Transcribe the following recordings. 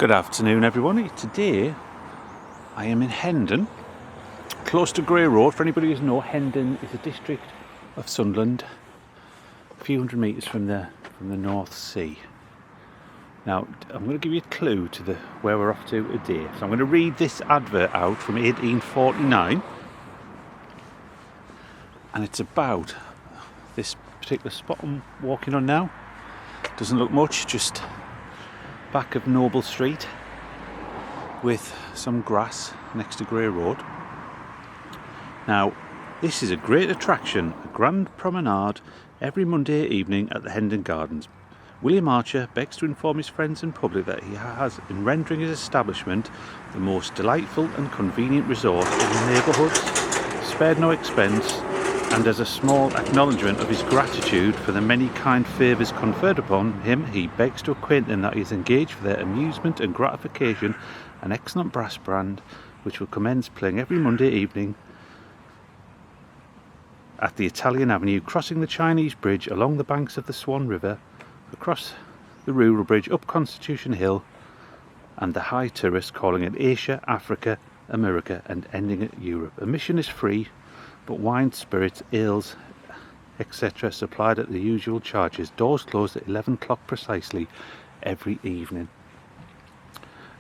Good afternoon everyone. Today I am in Hendon, close to Grey Road. For anybody who doesn't know, Hendon is a district of Sunderland, a few hundred metres from the North Sea. Now I'm going to give you a clue to where we're off to today. So I'm going to read this advert out from 1849, and it's about this particular spot I'm walking on now. Doesn't look much, just back of Noble Street with some grass next to Grey Road. Now this is a great attraction, a grand promenade every Monday evening at the Hendon Gardens. William Archer begs to inform his friends and public that he has, in rendering his establishment the most delightful and convenient resort in the neighbourhood, spared no expense, and as a small acknowledgement of his gratitude for the many kind favours conferred upon him, he begs to acquaint them that he has engaged for their amusement and gratification an excellent brass band which will commence playing every Monday evening at the Italian Avenue, crossing the Chinese Bridge, along the banks of the Swan River, across the Rural Bridge, up Constitution Hill and the High Terrace, calling at Asia, Africa, America and ending at Europe. Admission is free, but wine, spirits, ales, etc. supplied at the usual charges. Doors closed at 11 o'clock precisely every evening.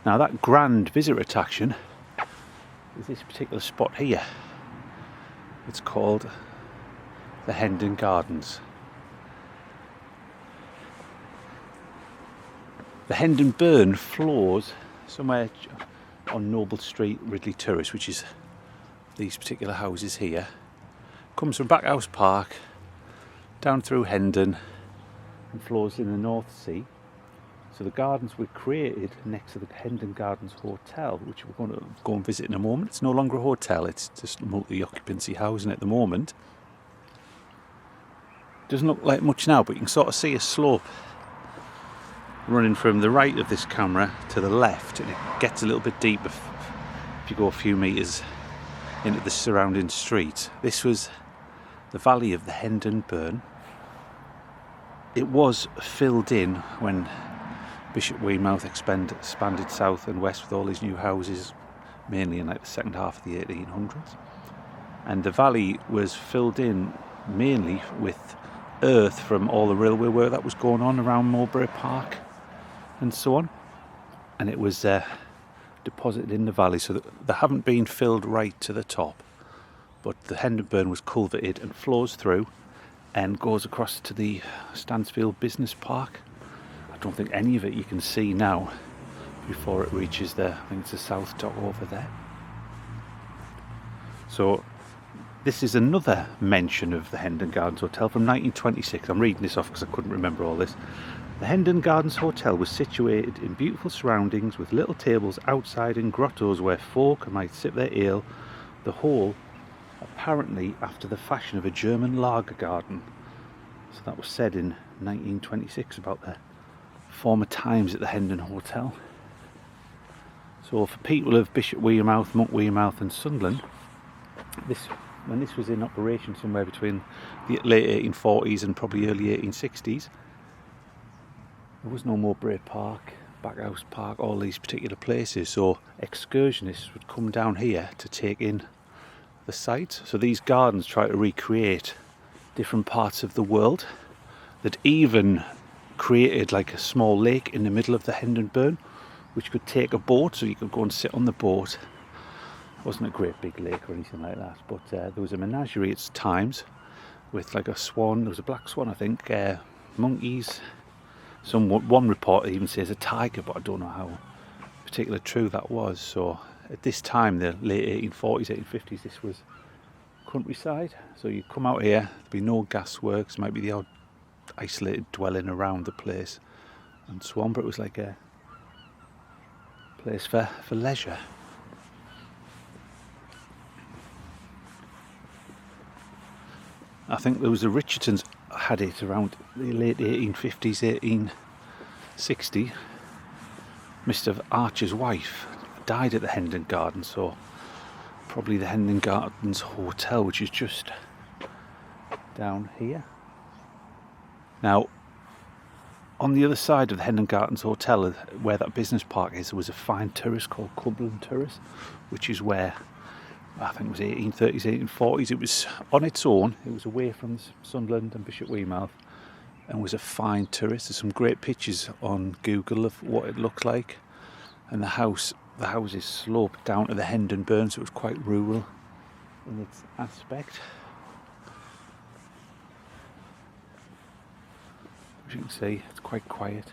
Now that grand visitor attraction is this particular spot here. It's called the Hendon Gardens. The Hendon Burn flows somewhere on Noble Street, Ridley Terrace, which is these particular houses here. Comes from Backhouse Park down through Hendon and flows in the North Sea. So the gardens were created next to the Hendon Gardens Hotel, which we're going to go and visit in a moment. It's no longer a hotel, it's just multi-occupancy housing at the moment. Doesn't look like much now, but you can sort of see a slope running from the right of this camera to the left, and it gets a little bit deeper if you go a few metres into the surrounding street. This was the valley of the Hendon Burn. It was filled in when Bishopwearmouth expanded south and west with all these new houses, mainly in like the second half of the 1800s. And the valley was filled in mainly with earth from all the railway work that was going on around Mulberry Park and so on. And it was deposited in the valley, so that they haven't been filled right to the top, but the Hendon Burn was culverted and flows through and goes across to the Stansfield Business Park. I don't think any of it you can see now before it reaches I think it's the south dock over there. So this is another mention of the Hendon Gardens Hotel from 1926. I'm reading this off because I couldn't remember all this. The Hendon Gardens Hotel was situated in beautiful surroundings with little tables outside and grottos where folk might sip their ale, the whole apparently after the fashion of a German lager garden. So that was said in 1926 about the former times at the Hendon Hotel. So for people of Bishopwearmouth, Monkwearmouth and Sunderland, when this was in operation somewhere between the late 1840s and probably early 1860s, there was no Mulberry Park, Backhouse Park, all these particular places, so excursionists would come down here to take in the site. So these gardens try to recreate different parts of the world. That even created like a small lake in the middle of the Hendon Burn, which could take a boat, so you could go and sit on the boat. It wasn't a great big lake or anything like that, but there was a menagerie at times with like a swan. There was a black swan, I think, monkeys. One report even says a tiger, but I don't know how particular true that was. So at this time, the late 1840s, 1850s, this was countryside. So you come out here, there'd be no gasworks, might be the odd isolated dwelling around the place and so on, but it was like a place for leisure. I think there was the Richardsons had it around the late 1850s, 1860. Mr. Archer's wife died at the Hendon Gardens, so probably the Hendon Gardens Hotel, which is just down here. Now on the other side of the Hendon Gardens Hotel, where that business park is, there was a fine terrace called Cumberland Terrace, which is where, I think it was 1830s, 1840s, it was on its own. It was away from Sunderland and Bishopwearmouth, and was a fine terrace. There's some great pictures on Google of what it looked like. And the houses sloped down to the Hendon Burn, so it was quite rural in its aspect. As you can see, it's quite quiet.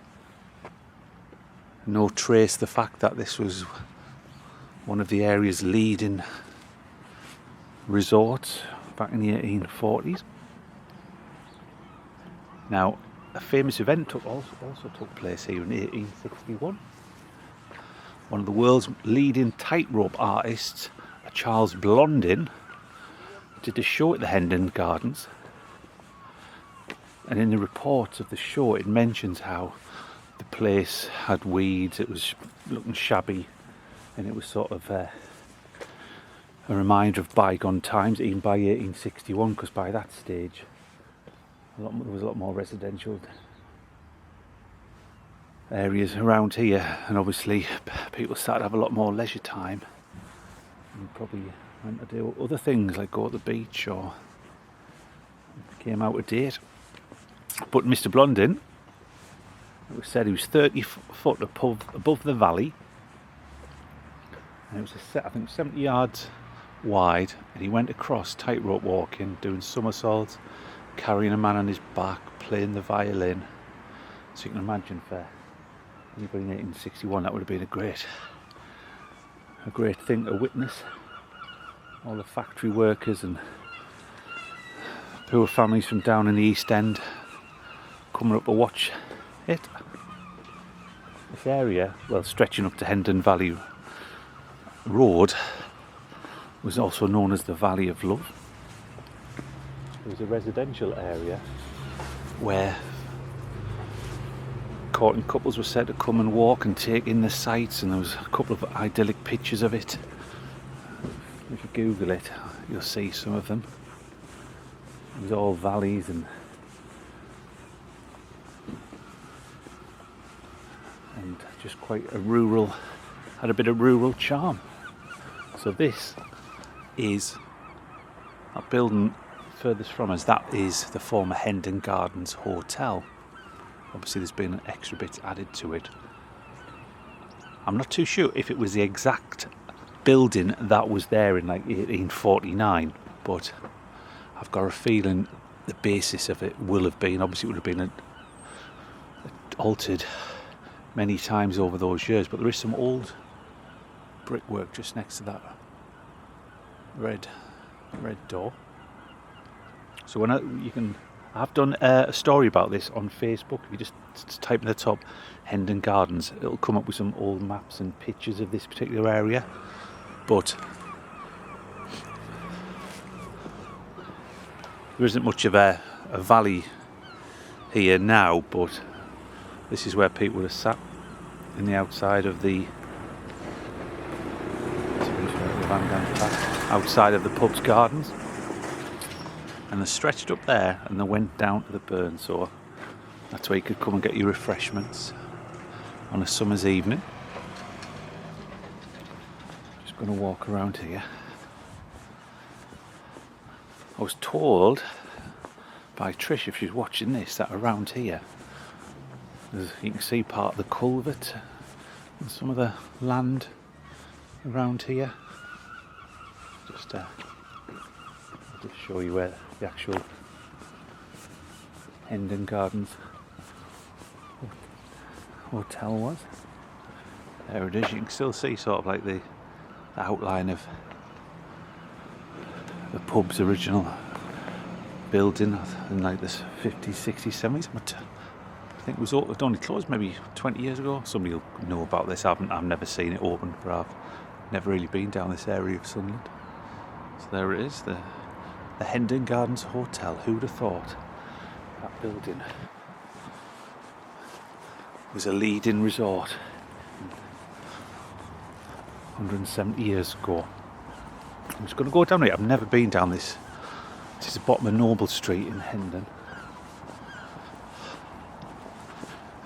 No trace of the fact that this was one of the area's leading resorts back in the 1840s. Now, a famous event also took place here in 1861. One of the world's leading tightrope artists, Charles Blondin, did a show at the Hendon Gardens. And in the reports of the show, it mentions how the place had weeds, it was looking shabby, and it was sort of a reminder of bygone times, even by 1861, because by that stage there was a lot more residential areas around here, and obviously people started to have a lot more leisure time and probably went to do other things like go to the beach or came out of date. But Mr. Blondin, it was said he was 30 foot above the valley, and it was I think 70 yards wide, and he went across tightrope walking, doing somersaults, carrying a man on his back, playing the violin. So you can imagine for anybody in 1861 that would have been a great thing to witness. All the factory workers and poor families from down in the East End coming up to watch it. This area, well, stretching up to Hendon Valley Road, was also known as the Valley of Love. It was a residential area where courting couples were said to come and walk and take in the sights, and there was a couple of idyllic pictures of it. If you Google it, you'll see some of them. It was all valleys and just quite had a bit of rural charm. So this is a building furthest from us. That is the former Hendon Gardens Hotel. Obviously there's been extra bits added to it. I'm not too sure if it was the exact building that was there in like 1849, but I've got a feeling the basis of it will have been, obviously it would have been altered many times over those years, but there is some old brickwork just next to that red door. So I've done a story about this on Facebook. If you just type in the top Hendon Gardens, it'll come up with some old maps and pictures of this particular area. But there isn't much of a valley here now, but this is where people have sat in the outside of the pub's gardens, and they stretched up there and they went down to the burn, so that's where you could come and get your refreshments on a summer's evening. Just going to walk around here. I was told by Trish, if she's watching this, that around here you can see part of the culvert and some of the land around here. Just show you where the actual Hendon Gardens Hotel was. There it is. You can still see sort of like the outline of the pub's original building in like the 50s, 60s, 70s. But I think it only closed maybe 20 years ago. Somebody will know about this. I've never seen it open, but I've never really been down this area of Sunderland. So there it is, the Hendon Gardens Hotel. Who'd have thought that building was a leading resort 170 years ago. I'm just going to go down here. I've never been down this. This is the bottom of Noble Street in Hendon.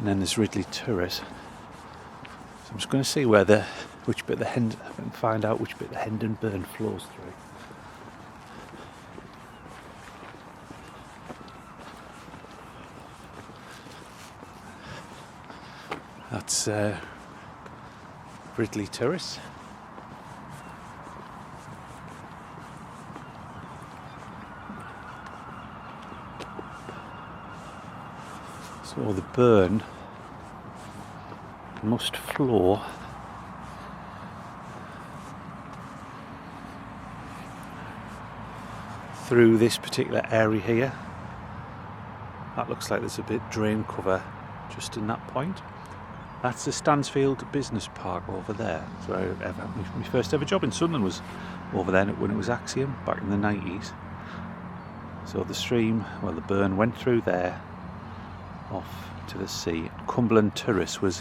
and then there's Ridley Terrace. So I'm just going to see which bit the Hendon, and find out which bit the Hendon Burn flows through. That's Ridley Terrace. So the burn must flow through this particular area here. That looks like there's a bit drain cover just in that point. That's the Stansfield Business Park over there. So my first ever job in Sunderland was over there when it was Axiom back in the 90s. So the stream, well, the burn went through there off to the sea. Cumberland Terrace was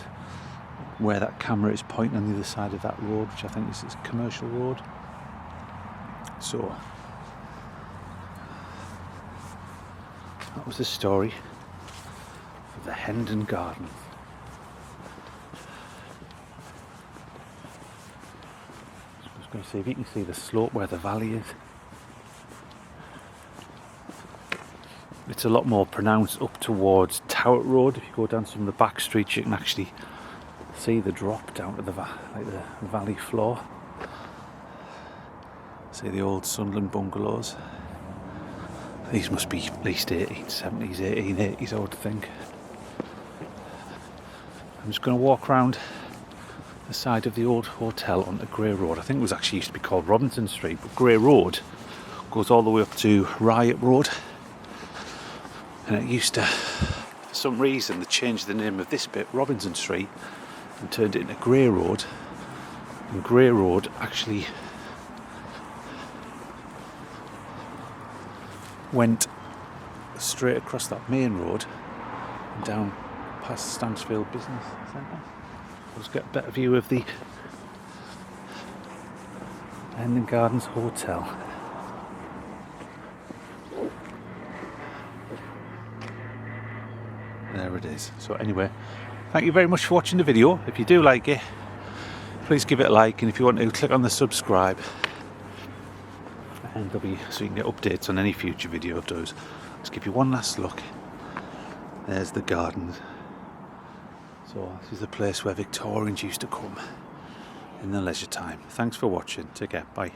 where that camera is pointing on the other side of that road, which I think is a commercial road. So that was the story of the Hendon Gardens. I'm just going to see if you can see the slope where the valley is. It's a lot more pronounced up towards Towett Road. If you go down some of the back streets, you can actually see the drop down to the valley floor. See the old Sunderland bungalows. These must be at least 1870s, 1880s, I would think. I'm just going to walk around the side of the old hotel onto Grey Road. I think it was actually used to be called Robinson Street, but Grey Road goes all the way up to Riot Road. And it used to, for some reason, they changed the name of this bit, Robinson Street, and turned it into Grey Road. And Grey Road actually went straight across that main road and down past Stansfield Business Centre. Let's get a better view of the Hendon Gardens Hotel. There it is. So anyway, thank you very much for watching the video. If you do like it, please give it a like, and if you want to, click on the subscribe, and so you can get updates on any future video I do. Just give you one last look. There's the gardens. So this is the place where Victorians used to come in their leisure time. Thanks for watching. Take care. Bye.